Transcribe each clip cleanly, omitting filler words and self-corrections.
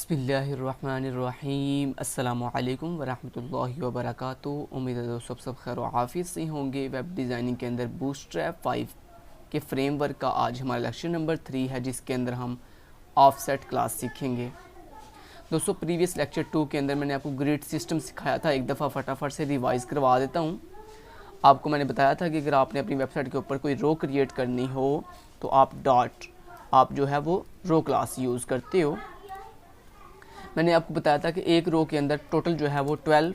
बिस्मिल्लाहिर्रहमानिर्रहीम अस्सलामुअलैकुम वरहमतुल्लाहि वबरकातुहू। उम्मीद है दोस्तों सब खैर आफियत से होंगे। वेब डिज़ाइनिंग के अंदर बूटस्ट्रैप 5 के फ्रेमवर्क का आज हमारा लेक्चर नंबर 3 है, जिसके अंदर हम ऑफसेट क्लास सीखेंगे। दोस्तों प्रीवियस लेक्चर 2 के अंदर मैंने आपको ग्रिड सिस्टम सिखाया था। एक दफ़ा फटाफट से रिवाइज़ करवा देता हूँ। आपको मैंने बताया था कि अगर आपने अपनी वेबसाइट के ऊपर कोई रो क्रिएट करनी हो तो आप जो है वो रो क्लास यूज़ करते हो। मैंने आपको बताया था कि एक रो के अंदर टोटल जो है वो 12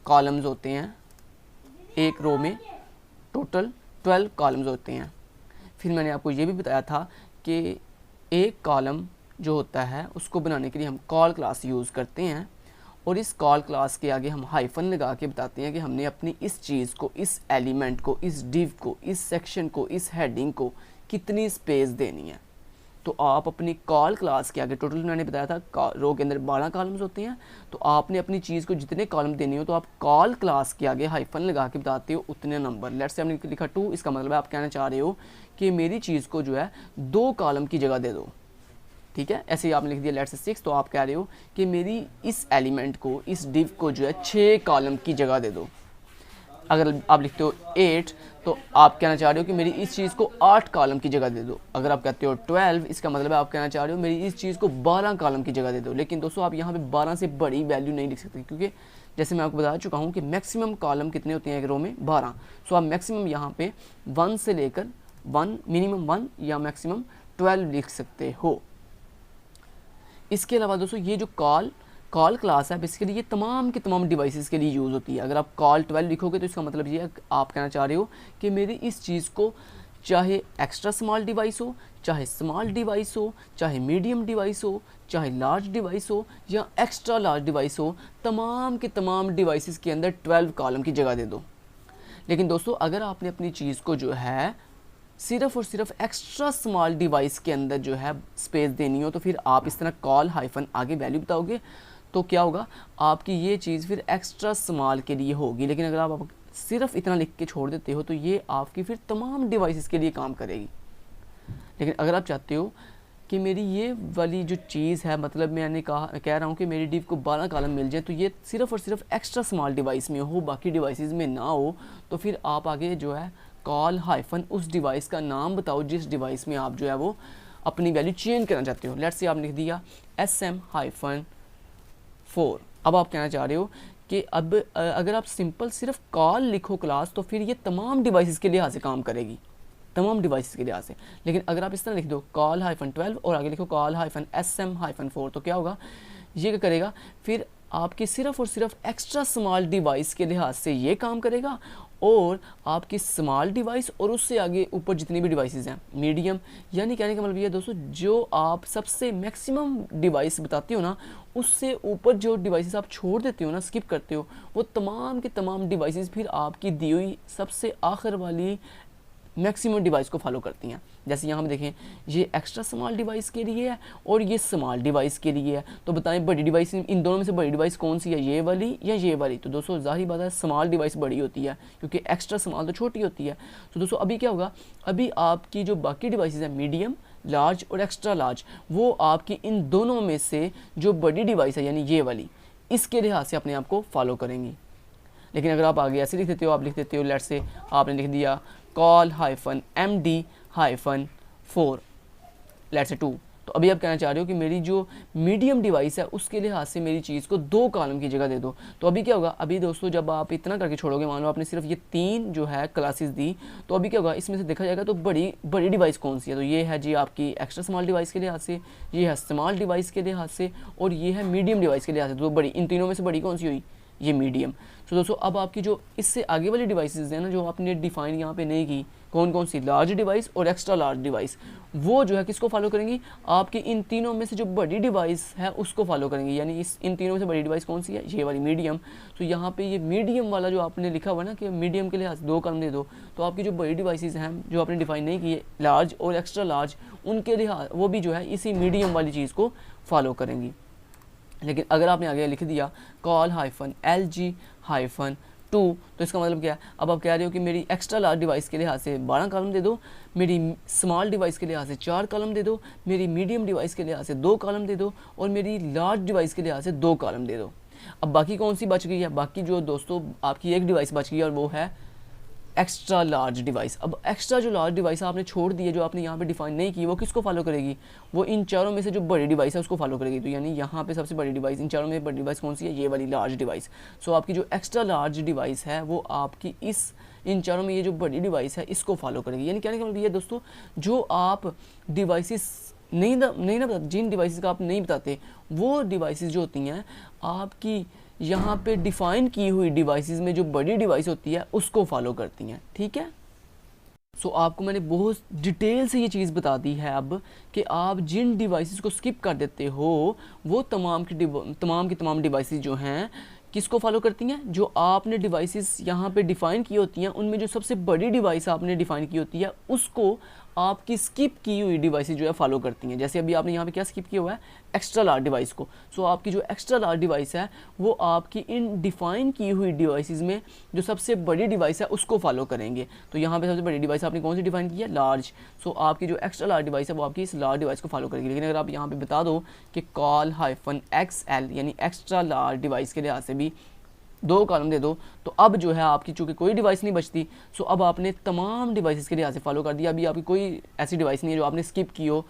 कॉलम्स होते हैं। एक रो में टोटल 12 कॉलम्स होते हैं। फिर मैंने आपको ये भी बताया था कि एक कॉलम जो होता है उसको बनाने के लिए हम कॉल क्लास यूज़ करते हैं, और इस कॉल क्लास के आगे हम हाइफन लगा के बताते हैं कि हमने अपनी इस चीज़ को, इस एलिमेंट को, इस डिव को, इस सेक्शन को, इस हेडिंग को कितनी स्पेस देनी है। तो आप अपनी कॉल क्लास के आगे टोटल मैंने बताया था रो के अंदर 12 कॉलम्स होते हैं, तो आपने अपनी चीज़ को जितने कॉलम देनी हो तो आप कॉल क्लास के आगे हाइफन लगा के बताते हो उतने नंबर। लेट्स से हमने लिखा 2, इसका मतलब है आप कहना चाह रहे हो कि मेरी चीज़ को जो है 2 कॉलम की जगह दे दो। ठीक है, ऐसे ही आपने लिख दिया लेट्स से 6, तो आप कह रहे हो कि मेरी इस एलिमेंट को, इस डिव को जो है 6 कॉलम की जगह दे दो। अगर आप लिखते हो 8 तो आप कहना चाह रहे हो कि मेरी इस चीज़ को 8 कॉलम की जगह दे दो। अगर आप कहते हो 12, इसका मतलब है आप कहना चाह रहे हो मेरी इस चीज़ को 12 कॉलम की जगह दे दो। लेकिन दोस्तों आप यहाँ पे 12 से बड़ी वैल्यू नहीं लिख सकते, क्योंकि जैसे मैं आपको बता चुका हूँ कि मैक्सिमम कॉलम कितने होते हैं एक रो में, 12। सो आप मैक्सिमम यहाँ पे 1 से लेकर 1, मिनिमम 1 या मैक्सिमम 12 लिख सकते हो। इसके अलावा दोस्तों ये जो कॉल क्लास है बेसिकली ये तमाम के तमाम डिवाइसेस के लिए यूज़ होती है। अगर आप कॉल 12 लिखोगे तो इसका मतलब ये है आप कहना चाह रहे हो कि मेरी इस चीज़ को चाहे एक्स्ट्रा स्मॉल डिवाइस हो, चाहे स्मॉल डिवाइस हो, चाहे मीडियम डिवाइस हो, चाहे लार्ज डिवाइस हो या एक्स्ट्रा लार्ज डिवाइस हो, तमाम के तमाम डिवाइसेस के अंदर 12 कॉलम की जगह दे दो। लेकिन दोस्तों अगर आपने अपनी चीज़ को जो है सिर्फ और सिर्फ एक्स्ट्रा स्मॉल डिवाइस के अंदर जो है स्पेस देनी हो, तो फिर आप इस तरह कॉल हाइफन आगे वैल्यू बताओगे तो क्या होगा, आपकी ये चीज़ फिर एक्स्ट्रा स्मॉल के लिए होगी। लेकिन अगर आप सिर्फ इतना लिख के छोड़ देते हो तो ये आपकी फिर तमाम डिवाइसेस के लिए काम करेगी। लेकिन अगर आप चाहते हो कि मेरी ये वाली जो चीज़ है, मतलब मैंने कह रहा हूँ कि मेरी डिव को 12 कॉलम मिल जाए तो ये सिर्फ और सिर्फ एक्स्ट्रा स्मॉल डिवाइस में हो, बाकी डिवाइसेस में ना हो, तो फिर आप आगे जो है कॉल हाइफन उस डिवाइस का नाम बताओ जिस डिवाइस में आप जो है वो अपनी वैल्यू चेंज करना चाहते हो। लेट्स से आपने लिख दिया SM-4। अब आप कहना चाह रहे हो कि अब अगर आप सिंपल सिर्फ कॉल लिखो क्लास तो फिर ये तमाम डिवाइसेस के लिहाज से काम करेगी, तमाम डिवाइसेस के लिहाज से। लेकिन अगर आप इस तरह लिख दो कॉल हाइफन 12 और आगे लिखो कॉल हाइफन SM-4, तो क्या होगा, ये क्या करेगा, फिर आपकी सिर्फ और सिर्फ एक्स्ट्रा स्मॉल डिवाइस के लिहाज से ये काम करेगा, और आपकी स्मॉल डिवाइस और उससे आगे ऊपर जितनी भी डिवाइसेस हैं मीडियम, यानी कहने का मतलब ये है दोस्तों जो आप सबसे मैक्सिमम डिवाइस बताते हो ना, उससे ऊपर जो डिवाइसेस आप छोड़ देते हो ना, स्किप करते हो, वो तमाम के तमाम डिवाइसेस फिर आपकी दी हुई सबसे आखिर वाली मैक्सिमम डिवाइस को फॉलो करती हैं। जैसे यहाँ पे देखें ये एक्स्ट्रा स्मॉल डिवाइस के लिए है और ये स्मॉल डिवाइस के लिए है, तो बताएं बड़ी डिवाइस इन दोनों में से बड़ी डिवाइस कौन सी है, ये वाली या ये वाली। तो दोस्तों जाहिर बात है स्मॉल डिवाइस बड़ी होती है, क्योंकि एक्स्ट्रा स्मॉल तो छोटी होती है। तो दोस्तों अभी क्या होगा, अभी आपकी जो बाकी डिवाइसेस हैं मीडियम, लार्ज और एक्स्ट्रा लार्ज, वो आपकी इन दोनों में से जो बड़ी डिवाइस है यानी ये वाली, इसके लिहाज से अपने आप को फॉलो करेंगी। लेकिन अगर आप आगे ऐसे लिख देते हो, आप लिख देते हो लेट्स से आपने लिख दिया call hyphen MD-4 let's say 2, तो अभी आप कहना चाह रहे हो कि मेरी जो मीडियम डिवाइस है उसके लिहाज से मेरी चीज़ को 2 कॉलम की जगह दे दो। तो अभी क्या होगा, अभी दोस्तों जब आप इतना करके छोड़ोगे, मान लो आपने सिर्फ ये 3 जो है क्लासेस दी, तो अभी क्या होगा, इसमें से देखा जाएगा तो बड़ी डिवाइस कौन सी है, तो ये है जी आपकी एक्स्ट्रा स्मॉल डिवाइस के लिहाज से, ये है स्मॉल डिवाइस के लिहाज से, और ये है मीडियम डिवाइस के लिहाज से। तो बड़ी, इन तीनों में से बड़ी कौन सी हुई, ये मीडियम। तो दोस्तों अब आपकी जो इससे आगे वाली डिवाइसेस हैं ना, जो आपने डिफाइन यहाँ पे नहीं की, कौन कौन सी, लार्ज डिवाइस और एक्स्ट्रा लार्ज डिवाइस, वो जो है किसको फॉलो करेंगी, आपकी इन तीनों में से जो बड़ी डिवाइस है उसको फॉलो करेंगे। यानी इन तीनों में से बड़ी डिवाइस कौन सी है, ये वाली मीडियम। तो यहाँ पे ये मीडियम वाला जो आपने लिखा हुआ है ना कि मीडियम के लिहाज 2 कॉलम दे दो, तो आपकी जो बड़ी डिवाइसेस हैं जो आपने डिफाइन नहीं की, लार्ज और एक्स्ट्रा लार्ज, उनके लिहाज वो भी जो है इसी मीडियम वाली चीज़ को फॉलो करेंगी। लेकिन अगर आपने आगे लिख दिया कॉल हाइफन LG-2, 2, तो इसका मतलब क्या है, अब आप कह रहे हो कि मेरी एक्स्ट्रा लार्ज डिवाइस के लिहाज से 12 कॉलम दे दो, मेरी स्मॉल डिवाइस के लिहाज से 4 कॉलम दे दो, मेरी मीडियम डिवाइस के लिहाज से 2 कॉलम दे दो, और मेरी लार्ज डिवाइस के लिहाज से 2 कॉलम दे दो। अब बाकी कौन सी बच गई है, बाकी जो दोस्तों आपकी एक डिवाइस बच गई है और वो है एक्स्ट्रा लार्ज डिवाइस। अब एक्स्ट्रा जो लार्ज डिवाइस आपने छोड़ दी है, जो आपने यहाँ पे डिफाइन नहीं की, वो किसको फॉलो करेगी, वो इन चारों में से जो बड़ी डिवाइस है उसको फॉलो करेगी। तो यानी यहाँ पे सबसे बड़ी डिवाइस, इन चारों में बड़ी डिवाइस कौन सी है, ये वाली लार्ज डिवाइस। सो आपकी जो एक्स्ट्रा लार्ज डिवाइस है वो आपकी इन चारों में ये जो बड़ी डिवाइस है इसको फॉलो करेगी। यानी कहने का मतलब ये दोस्तों, जो आप डिवाइसेस नहीं ना बताते, जिन डिवाइसेस का आप नहीं बताते, वो डिवाइसेस जो होती हैं आपकी यहाँ पे डिफाइन की हुई डिवाइसेस में जो बड़ी डिवाइस होती है उसको फॉलो करती हैं। ठीक है, सो आपको मैंने बहुत डिटेल से ये चीज़ बता दी है अब कि आप जिन डिवाइसेस को स्किप कर देते हो वो तमाम की तमाम डिवाइसेस जो हैं किसको फॉलो करती हैं, जो आपने डिवाइसेस यहाँ पे डिफ़ाइन की होती हैं उनमें जो सबसे बड़ी डिवाइस आपने डिफ़ाइन की होती है उसको आपकी स्किप की हुई डिवाइसेस जो है फॉलो करती हैं। जैसे अभी आपने यहाँ पे क्या स्किप किया हुआ है, एक्स्ट्रा लार्ज डिवाइस को। सो आपकी जो एक्स्ट्रा लार्ज डिवाइस है वो आपकी इन डिफ़ाइन की हुई डिवाइसेस में जो सबसे बड़ी डिवाइस है उसको फॉलो करेंगे। तो यहाँ पे सबसे बड़ी डिवाइस आपने कौन सी डिफाइन की है, लार्ज। सो आपकी जो एक्स्ट्रा लार्ज डिवाइस है वो आपकी इस लार्ज डिवाइस को फॉलो करेगी। लेकिन अगर आप यहाँ पे बता दो कि कॉल -XL यानी एक्स्ट्रा लार्ज डिवाइस के लिहाज से भी 2 कॉलम दे दो, तो अब जो है आपकी चूँकि कोई डिवाइस नहीं बचती, सो अब आपने तमाम डिवाइसेस के लिहाज से फॉलो कर दिया। अभी आपकी कोई ऐसी डिवाइस नहीं है जो आपने स्किप की हो।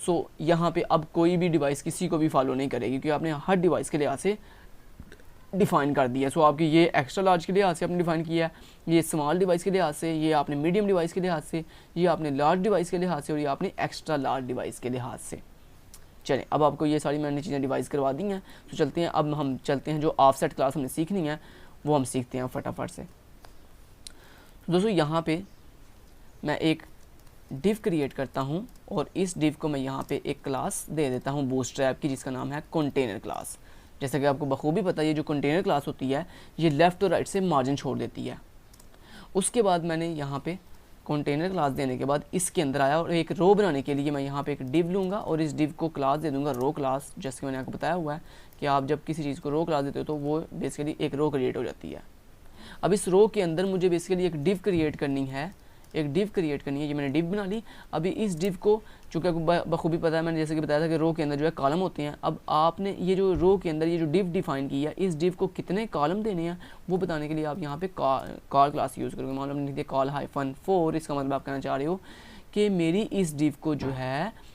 सो यहाँ पे अब कोई भी डिवाइस किसी को भी फॉलो नहीं करेगी क्योंकि आपने हर डिवाइस के लिहाज से डिफ़ाइन कर दिया। सो आपकी ये एक्स्ट्रा लार्ज के लिहाज से आपने डिफ़ाइन किया है, ये स्मॉल डिवाइस के लिहाज से, ये आपने मीडियम डिवाइस के लिहाज से, ये आपने लार्ज डिवाइस के लिहाज से, और ये आपने एक्स्ट्रा लार्ज डिवाइस के लिहाज से। चलें, अब आपको ये सारी मैंने चीज़ें डिवाइस करवा दी हैं। तो चलते हैं, अब हम चलते हैं जो ऑफसेट क्लास हमने सीखनी है वो हम सीखते हैं फटाफट से। तो दोस्तों यहाँ पे मैं एक डिव क्रिएट करता हूँ और इस डिव को मैं यहाँ पे एक क्लास दे देता हूँ बूटस्ट्रैप की, जिसका नाम है कंटेनर क्लास। जैसा कि आपको बखूबी पता है ये जो कंटेनर क्लास होती है ये लेफ़्ट और राइट से मार्जिन छोड़ देती है। उसके बाद मैंने यहाँ पे कंटेनर क्लास देने के बाद इसके अंदर आया और एक रो बनाने के लिए मैं यहाँ पे एक डिव लूँगा और इस डिव को क्लास दे दूँगा रो क्लास। जैसे कि मैंने आपको बताया हुआ है कि आप जब किसी चीज़ को रो क्लास देते हो तो वो बेसिकली एक रो क्रिएट हो जाती है। अब इस रो के अंदर मुझे बेसिकली एक डिव क्रिएट करनी है, ये मैंने डिव बना ली। अभी इस डिव को चूँकि आपको बखूबी पता है, मैंने जैसे कि बताया था कि रो के अंदर जो है कॉलम होते हैं। अब आपने ये जो रो के अंदर ये जो डिव डिफाइन की है, इस डिव को कितने कॉलम देने हैं वो बताने के लिए आप यहाँ पे कॉल क्लास यूज़ करोगे। मान लो आपने लिख दिया कॉल -4, इसका मतलब आप कहना चाह रहे हो कि मेरी इस डिव को जो है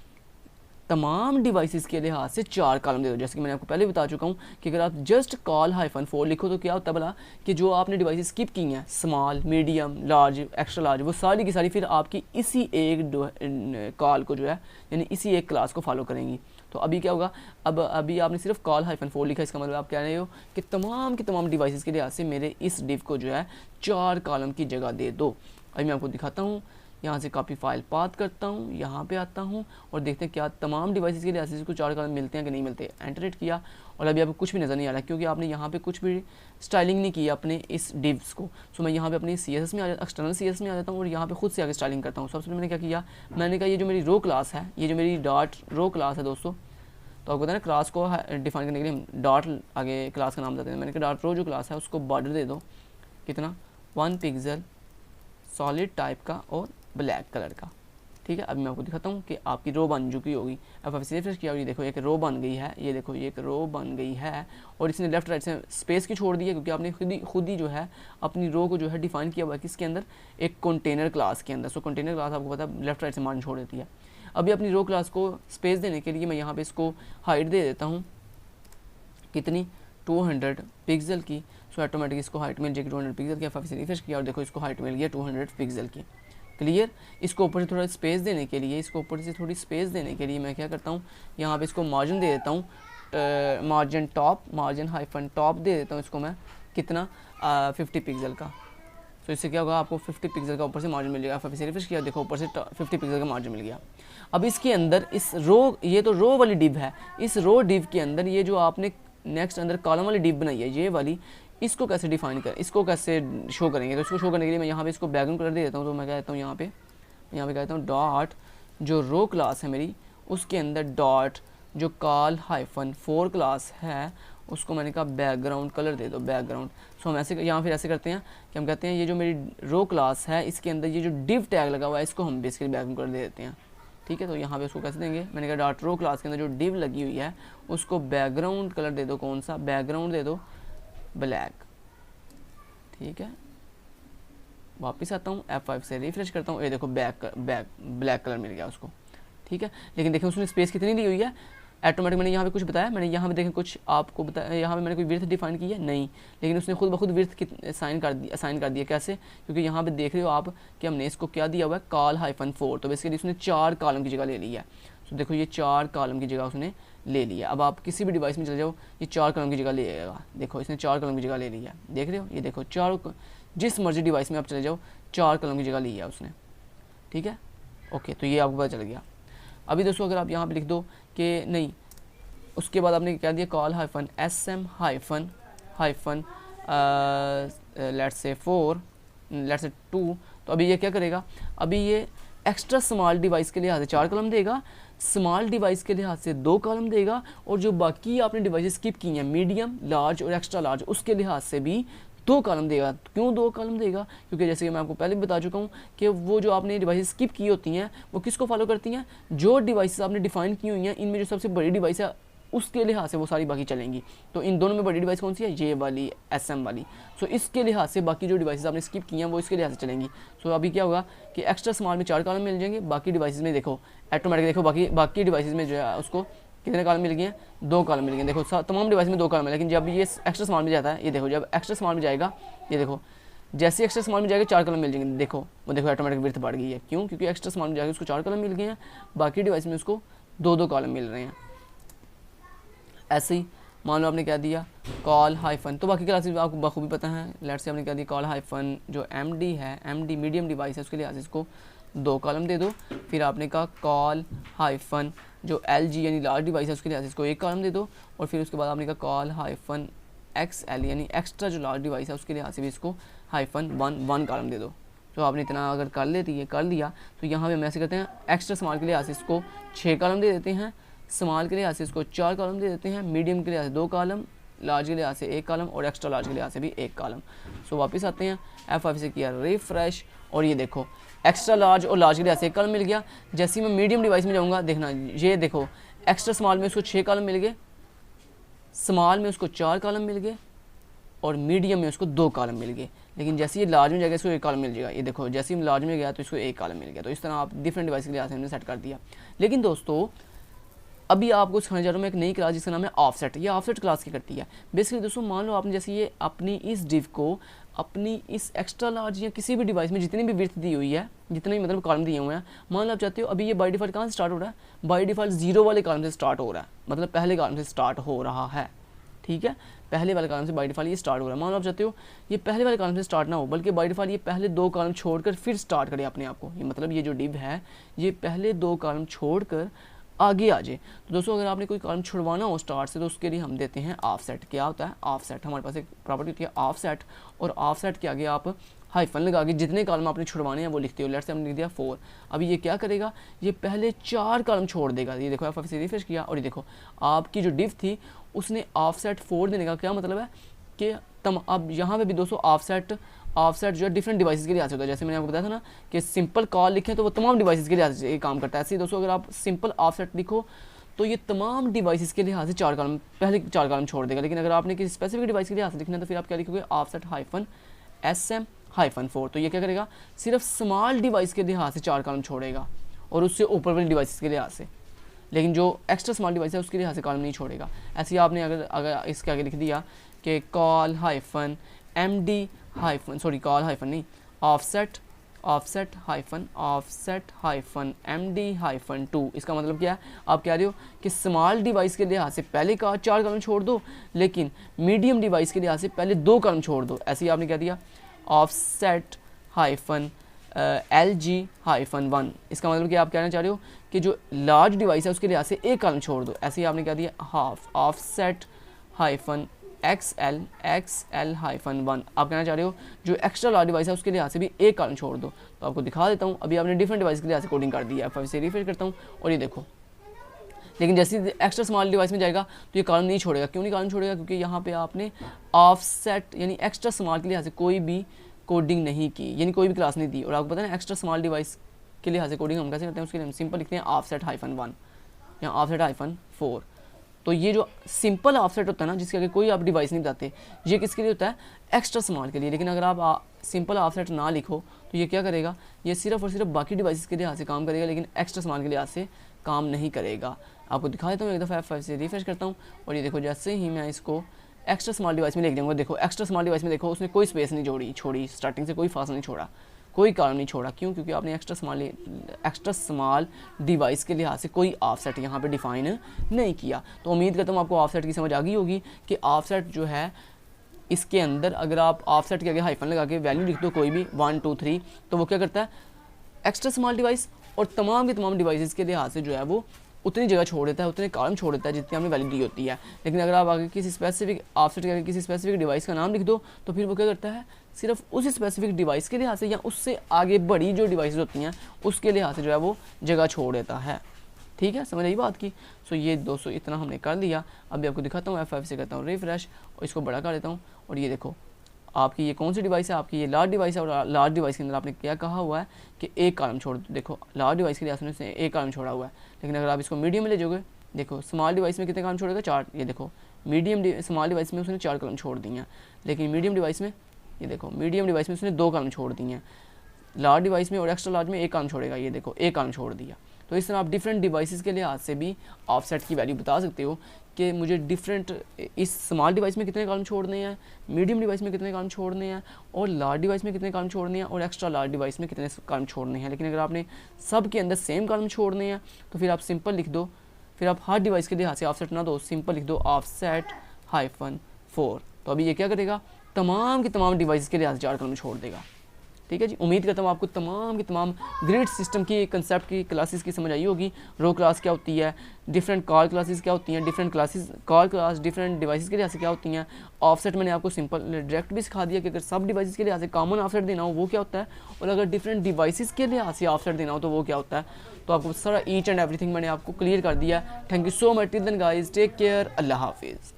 तमाम डिवाइसेस के लिहाज से 4 कॉलम दे दो। जैसे कि मैंने आपको पहले बता चुका हूँ कि अगर आप जस्ट कॉल -4 लिखो तो क्या होता है भला कि जो आपने डिवाइसेस स्किप की हैं, small, medium, large, extra large, वो सारी की सारी फिर आपकी इसी एक कॉल को जो है यानी इसी एक क्लास को फॉलो करेंगी। तो अभी क्या होगा, अब अभी आपने सिर्फ कॉल -4 लिखा, इसका मतलब आप कह रहे हो कि तमाम की तमाम डिवाइसेस के लिहाज से मेरे इस डिव को जो है 4 कॉलम की जगह दे दो। अभी मैं आपको दिखाता हूँ, यहाँ से कॉपी फाइल पाथ करता हूँ, यहाँ पे आता हूँ और देखते हैं क्या तमाम डिवाइसेस के लिए ऐसे को 4 कॉलम मिलते हैं कि नहीं मिलते। एंटर हिट किया और अभी आपको कुछ भी नज़र नहीं आ रहा क्योंकि आपने यहाँ पे कुछ भी स्टाइलिंग नहीं की अपने इस डिव्स को। सो मैं यहाँ पे अपनी CSS में एक्सटर्नल CSS में आ जाता हूँ और यहाँ पे खुद से आगे स्टाइलिंग करता हूँ। सबसे पहले मैंने क्या किया, मैंने कहा ये जो मेरी रो क्लास है, ये जो मेरी डॉट रो क्लास है दोस्तों, तो आपको पता है ना क्लास को डिफाइन करने के लिए हम डॉट आगे क्लास का नाम देते हैं। मैंने कहा डॉट रो जो क्लास है उसको बॉर्डर दे दो, कितना 1 पिक्सल सॉलिड टाइप का और ब्लैक कलर का। ठीक है, अभी मैं आपको दिखाता हूँ कि आपकी रो बन चुकी होगी। अब से रिफ्रेश किया और ये देखो एक रो बन गई है, ये देखो ये एक रो बन गई है और इसने लेफ्ट राइट से स्पेस की छोड़ दी है क्योंकि आपने खुद ही जो है अपनी रो को जो है डिफाइन किया हुआ है किसके अंदर, एक कंटेनर क्लास के अंदर। सो कंटेनर क्लास आपको पता है लेफ्ट राइट से मार्जिन छोड़ देती है। अभी अपनी रो क्लास को स्पेस देने के लिए मैं यहाँ पर इसको हाइट दे देता हूँ, कितनी 200 पिक्सल की। सो ऑटोमेटिक इसको हाइट मिल जाएगी 200 पिक्सल की। फिर से रिफ्रेश किया और देखो इसको हाइट मिल गया 200 पिक्सल की। क्लियर। इसको ऊपर से थोड़ा स्पेस देने के लिए, मैं क्या करता हूँ, यहाँ पे इसको मार्जिन दे देता हूँ, मार्जिन -टॉप दे देता हूँ इसको मैं, कितना 50 पिक्सल का। तो इससे क्या होगा, आपको 50 पिक्सल का ऊपर से मार्जिन मिल जाएगा। फिर से रिफ्रेश किया, देखो ऊपर से 50 पिक्सल का मार्जिन मिल गया। अब इसके अंदर इस रो, ये तो रो वाली डिव है, इस रो डिव के अंदर ये जो आपने नेक्स्ट अंदर कॉलम वाली डिव बनाई है ये वाली, इसको कैसे डिफाइन करें, इसको कैसे शो करेंगे। तो इसको शो करने के लिए मैं यहाँ पे इसको बैकग्राउंड कलर दे देता हूँ। तो मैं कहता हूँ यहाँ पे कहता हूँ डॉट जो रो क्लास है मेरी उसके अंदर डॉट जो कॉल हाइफन 4 क्लास है उसको मैंने कहा बैकग्राउंड कलर दे दो, बैकग्राउंड। सो हम ऐसे यहाँ फिर ऐसे करते हैं कि हम कहते हैं ये जो मेरी रो क्लास है इसके अंदर ये जो डिव टैग लगा हुआ है इसको हम बेसिकली बैकग्राउंड कलर दे देते हैं, ठीक है। तो यहाँ पे उसको कैसे देंगे, मैंने कहा डॉट रो क्लास के अंदर जो डिव लगी हुई है उसको बैकग्राउंड कलर दे दो, कौन सा, बैकग्राउंड दे दो ब्लैक, ठीक है। वापस आता हूँ F5 से रिफ्रेश करता हूँ, ये देखो ब्लैक कलर मिल गया उसको, ठीक है। लेकिन देखिए उसने स्पेस कितनी दी हुई है, ऑटोमेटिक मैंने यहाँ पे कुछ बताया, मैंने यहाँ पे देखें कुछ आपको बताया, यहाँ पे मैंने कोई विड्थ डिफाइन की है नहीं, लेकिन उसने खुद ब खुद विड्थ असाइन कर दिया कैसे, क्योंकि यहाँ पे देख रहे हो आप कि हमने इसको क्या दिया हुआ है कॉल हाइफन 4, तो बेसिकली उसने 4 कॉलम की जगह ले ली है। तो देखो ये 4 कॉलम की जगह उसने ले लिया। अब आप किसी भी डिवाइस में चले जाओ ये 4 कॉलम की जगह ले आएगा, देखो इसने 4 कॉलम की जगह ले लिया, देख रहे हो, ये देखो 4, जिस मर्जी डिवाइस में आप चले जाओ 4 कॉलम की जगह ली है उसने, ठीक है। ओके, तो ये आपको पता चल गया। अभी दोस्तों अगर आप यहाँ पे लिख दो कि नहीं, उसके बाद आपने क्या दिया call hyphen SM hyphen let's say 4 let's say 2, तो अभी ये क्या करेगा, अभी ये एक्स्ट्रा स्मॉल डिवाइस के लिहाज से 4 कॉलम देगा, स्मॉल डिवाइस के लिहाज से 2 कॉलम देगा, और जो बाकी आपने डिवाइस स्किप की हैं मीडियम, लार्ज और एक्स्ट्रा लार्ज उसके लिहाज से भी 2 कॉलम देगा। क्यों 2 कॉलम देगा, क्योंकि जैसे कि मैं आपको पहले भी बता चुका हूँ कि वो जो आपने डिवाइस स्किप की होती हैं वो किसको फॉलो करती हैं, जो डिवाइसेस आपने डिफाइन की हुई हैं इनमें जो सबसे बड़ी डिवाइस है उसके लिहाज से वो सारी बाकी चलेंगी। तो इन दोनों में बड़ी डिवाइस कौन सी है, ये वाली SM वाली। सो इसके लिहाज से बाकी जो डिवाइसेस आपने स्किप की हैं वो इसके लिहाज से चलेंगी। सो अभी क्या होगा कि एक्स्ट्रा स्मॉल में 4 कॉलम मिल जाएंगे, बाकी डिवाइसेस में देखो ऑटोमेटिक देखो बाकी डिवाइसेस में जो है उसको कितने कॉलम मिल गए हैं, 2 कॉलम मिल गए। देखो तमाम डिवाइस में 2 कॉलम है, लेकिन जब ये एक्स्ट्रा स्मॉल में जाता है, ये देखो जब एक्स्ट्रा स्मॉल में जाएगा, ये देखो जैसे एक्स्ट्रा स्मॉल में जाएगा 4 कॉलम मिल जाएंगे, देखो वो देखो ऑटोमेटिक विड्थ बढ़ गई है। क्यों, क्योंकि एक्स्ट्रा स्मॉल में जाएगा उसको 4 कॉलम मिल गए हैं, बाकी डिवाइस में उसको 2 कॉलम मिल रहे हैं। ऐसे ही मान लो आपने क्या दिया कॉल हाइफन, तो बाकी क्लासेस आपको बखूबी पता है, लेट्स से आपने क्या दिया कॉल हाइफन जो MD है, MD मीडियम डिवाइस है उसके लिहाज से इसको 2 कॉलम दे दो। फिर आपने कहा कॉल हाइफन जो LG यानी लार्ज डिवाइस है उसके लिहाज से इसको 1 कॉलम दे दो, और फिर उसके बाद आपने कहा कॉल हाइफन XL यानी एक्स्ट्रा जो लार्ज डिवाइस है उसके लिहाज से भी इसको हाइफन 1 कॉलम दे दो। तो आपने इतना अगर कर लिया तो यहाँ पे हम ऐसे करते हैं, एक्स्ट्रा स्मॉल के लिहाज से इसको 6 कॉलम दे देते हैं, स्मॉल के लिहाज से इसको 4 कॉलम दे देते हैं, मीडियम के लिहाज से 2 कॉलम, लार्ज के लिहाज से 1 कॉलम और एक्स्ट्रा लार्ज के लिहाज से भी 1 कॉलम। सो वापस आते हैं, F5 से किया रिफ्रेश, और ये देखो एक्स्ट्रा लार्ज और लार्ज के लिहाज से 1 कॉलम मिल गया। जैसे ही मैं मीडियम डिवाइस में जाऊँगा, देखना ये देखो एक्स्ट्रा स्मॉल में उसको 6 कॉलम मिल गए, स्मॉल में उसको 4 कॉलम मिल गए, और मीडियम में उसको 2 कॉलम मिल गए। लेकिन जैसे ये लार्ज में जाएगा इसको 1 कॉलम मिल जाएगा, ये देखो जैसे ही लार्ज में गया तो इसको 1 कॉलम मिल गया। तो इस तरह आप डिफरेंट डिवाइस के लिहाज से हमने सेट कर दिया। लेकिन दोस्तों अभी आपको सिखाने जा रहा हूँ मैं एक नई क्लास जिसका नाम है ऑफसेट। ये ऑफसेट क्लास की करती है बेसिकली दोस्तों, मान लो आपने जैसे ये अपनी इस डिव को अपनी इस एक्स्ट्रा लार्ज या किसी भी डिवाइस में जितनी भी विड्थ दी हुई है, जितने भी मतलब कॉलम दिए हुए हैं, मान लो आप चाहते हो अभी ये बाय डिफ़ॉल्ट कहाँ से स्टार्ट हो रहा है, बाय डिफ़ॉल्ट 0 वाले कॉलम से स्टार्ट हो रहा है, मतलब पहले कॉलम से स्टार्ट हो रहा है, ठीक है, पहले वाले कॉलम से बाय डिफ़ॉल्ट ये स्टार्ट हो रहा है। मान लो आप चाहते हो ये पहले वाले कॉलम से स्टार्ट ना हो, बल्कि बाय डिफ़ॉल्ट ये पहले 2 कॉलम छोड़कर फिर स्टार्ट करे अपने आप को, ये मतलब ये जो डिव है ये पहले 2 कॉलम छोड़कर आगे आ जाए। तो दोस्तों अगर आपने कोई कॉलम छुड़वाना हो स्टार्ट से तो उसके लिए हम देते हैं ऑफसेट। क्या होता है ऑफसेट, हमारे पास एक प्रॉपर्टी होती है ऑफसेट, और ऑफसेट के आगे आप हाइफन लगा के जितने कॉलम आपने छुड़वाने हैं वो लिखते हो। लेट्स से हमने लिख दिया 4। अभी ये क्या करेगा, ये पहले 4 कॉलम छोड़ देगा। ये देखो F5 से रिफ्रेश किया और ये देखो आपकी जो डिव थी उसने ऑफसेट 4 देने का क्या मतलब है कि अब यहाँ पे भी दोस्तों ऑफसेट जो है डिफरेंट डिवाइसेस के लिए आ सकता है। जैसे मैंने आपको बताया था ना कि सिंपल कॉल लिखें तो वो तमाम डिवाइसेस के लिए ये काम करता है। ऐसे ही दोस्तों अगर आप सिंपल ऑफसेट लिखो तो ये तमाम डिवाइसेस के लिहाज से 4 कॉलम पहले 4 कॉलम छोड़ देगा। लेकिन अगर आपने किसी स्पेसिफिक डिवाइस के लिहाज से लिखना है तो फिर आप क्या लिखोगे ऑफसेट हाइफन SM हाइफन 4। तो ये क्या करेगा, सिर्फ स्मॉल डिवाइस के लिहाज से 4 कॉलम छोड़ेगा और उससे ऊपर वाली डिवाइसेस के लिहाज से, लेकिन जो एक्स्ट्रा स्मॉल डिवाइस है उसके लिहाज से कॉलम नहीं छोड़ेगा। ऐसे ही आपने अगर इसके आगे लिख दिया कि call hyphen MD hyphen call hyphen नहीं ऑफसेट हाइफन MD हाइफन 2, इसका मतलब क्या है, आप कह रहे हो कि स्मॉल डिवाइस के लिहाज से पहले का 4 कॉलम छोड़ दो, लेकिन मीडियम डिवाइस के लिहाज से पहले 2 कॉलम छोड़ दो। ऐसे ही आपने कह दिया ऑफसेट हाइफन LG हाइफन 1, इसका मतलब कि आप कहना चाह रहे हो कि जो लार्ज डिवाइस है उसके लिहाज से 1 कॉलम छोड़ दो। ऐसे ही आपने कह दिया half offset hyphen XL hyphen 1, आप कहना चाह रहे हो जो एक्स्ट्रा लार्ज डिवाइस है उसके लिहाज से भी 1 कॉलम छोड़ दो। तो आपको दिखा देता हूँ, अभी आपने डिफरेंट डिवाइस के लिहाज से कोडिंग कर दी है। F5 से रिफ्रेश करता हूँ और ये देखो लेकिन जैसे एक्स्ट्रा स्मॉल डिवाइस में जाएगा तो ये कॉलम नहीं छोड़ेगा। क्यों नहीं कॉलम छोड़ेगा? क्योंकि यहाँ पे आपने ऑफसेट यानी एक्स्ट्रा स्मॉल के लिहाज से कोई भी कोडिंग नहीं की, यानी कोई भी क्लास नहीं दी। और आपको पता है एक्स्ट्रा स्मॉल डिवाइस के लिहाज से कोडिंग हम कैसे करते हैं, उसके लिए हम सिंपल लिखते हैं ऑफसेट -1 या ऑफसेट -4। तो ये जो सिंपल ऑफसेट होता है ना, जिसके आगे कोई आप डिवाइस नहीं बताते, ये किसके लिए होता है? एक्स्ट्रा स्मॉल के लिए। लेकिन अगर आप सिंपल ऑफसेट ना लिखो तो ये क्या करेगा? ये सिर्फ और सिर्फ बाकी डिवाइसेस के लिहाज से काम करेगा, लेकिन एक्स्ट्रा स्मॉल के लिहाज से काम नहीं करेगा। आपको दिखा देता हूँ, एक दफ़ा F5 से रिफ्रेश करता हूँ और ये देखो जैसे ही मैं इसको एक्स्ट्रा स्मॉल डिवाइस में लिख दूँगा, देखो एक्स्ट्रा स्मॉल डिवाइस में देखो उसने कोई स्पेस नहीं छोड़ी, स्टार्टिंग से कोई फासला नहीं छोड़ा, कोई कॉलम नहीं छोड़ा। क्यों? क्योंकि आपने एक्स्ट्रा स्मॉल डिवाइस के लिहाज से कोई ऑफसेट यहाँ पे डिफाइन नहीं किया। तो उम्मीद करता हूँ आपको ऑफसेट की समझ आ गई होगी कि ऑफसेट जो है इसके अंदर अगर आप ऑफसेट के आगे हाइफन लगा के वैल्यू लिख दो कोई भी 1 2 3, तो वो क्या करता है? एक्स्ट्रा स्मॉल डिवाइस और तमाम के तमाम डिवाइसेस के लिहाज से जो है वो उतनी जगह छोड़ देता है, उतने कॉलम छोड़ देता है जितनी आपने वैल्यू दी होती है। लेकिन अगर आप आगे किसी स्पेसिफिक ऑफसेट के आगे किसी स्पेसिफिक डिवाइस का नाम लिख दो तो फिर वो क्या करता है? सिर्फ उस स्पेसिफिक डिवाइस के लिहाज से या उससे आगे बड़ी जो डिवाइसेस होती हैं उसके लिहाज से जो है वो जगह छोड़ देता है। ठीक है, समझ आई बात की? सो ये दोस्तों इतना हमने कर लिया। अभी आपको दिखाता हूँ, F5 से करता हूँ रिफ्रेश और इसको बड़ा कर देता हूँ और ये देखो आपकी ये कौन सी डिवाइस है? आपकी ये लार्ज डिवाइस है और लार्ज डिवाइस के अंदर आपने क्या कहा हुआ है कि एक कॉलम छोड़ दो। देखो लार्ज डिवाइस के लिए से एक कॉलम छोड़ा हुआ है, लेकिन अगर आप इसको मीडियम में ले जाओगे, देखो स्मॉल डिवाइस में कितने कॉलम छोड़ेगा? 4। ये देखो स्मॉल डिवाइस में उसने 4 कॉलम छोड़ दिए हैं, लेकिन मीडियम डिवाइस में ये देखो मीडियम डिवाइस में उसने 2 कॉलम छोड़ दिए हैं। लार्ज डिवाइस में और एक्स्ट्रा लार्ज में एक कॉलम छोड़ेगा, ये देखो एक कॉलम छोड़ दिया। तो इस तरह आप डिफरेंट डिवाइसेस के लिहाज से भी ऑफसेट की वैल्यू बता सकते हो कि मुझे डिफरेंट इस स्मॉल डिवाइस में कितने कॉलम छोड़ने हैं, मीडियम डिवाइस में कितने कॉलम छोड़ने हैं और लार्ज डिवाइस में कितने कॉलम छोड़ने हैं और एक्स्ट्रा लार्ज डिवाइस में कितने कॉलम छोड़ने हैं। लेकिन अगर आपने सब के अंदर सेम कॉलम छोड़ने हैं तो फिर आप सिंपल लिख दो, फिर आप हर डिवाइस के लिहाज से ऑफसेट ना दो, सिंपल लिख दो ऑफसेट -4। तो अभी ये क्या करेगा? तमाम की तमाम डिवाइस के लिहाज से 4 कॉलम छोड़ देगा। ठीक है जी, उम्मीद करता हूँ आपको तमाम की तमाम ग्रिड सिस्टम की कंसेप्ट की क्लासेस की समझ आई होगी। रो क्लास क्या होती है, डिफरेंट कॉल क्लासेस क्या होती हैं, different classes call class different devices के लिहाज से क्या होती हैं। ऑफसेट मैंने आपको सिंपल डायरेक्ट भी सिखा दिया कि अगर सब डिवाइसेस के लिहाज से कॉमन ऑफसेट देना हो वो क्या होता है, और अगर डिफरेंट डिवाइसेस के लिहाज से ऑफसेट देना हो तो वो क्या होता है। तो आपको सारा ईच एंड एवरीथिंग मैंने आपको क्लियर कर दिया। Thank you so much. Till then guys, take care, अल्लाह हाफिज़।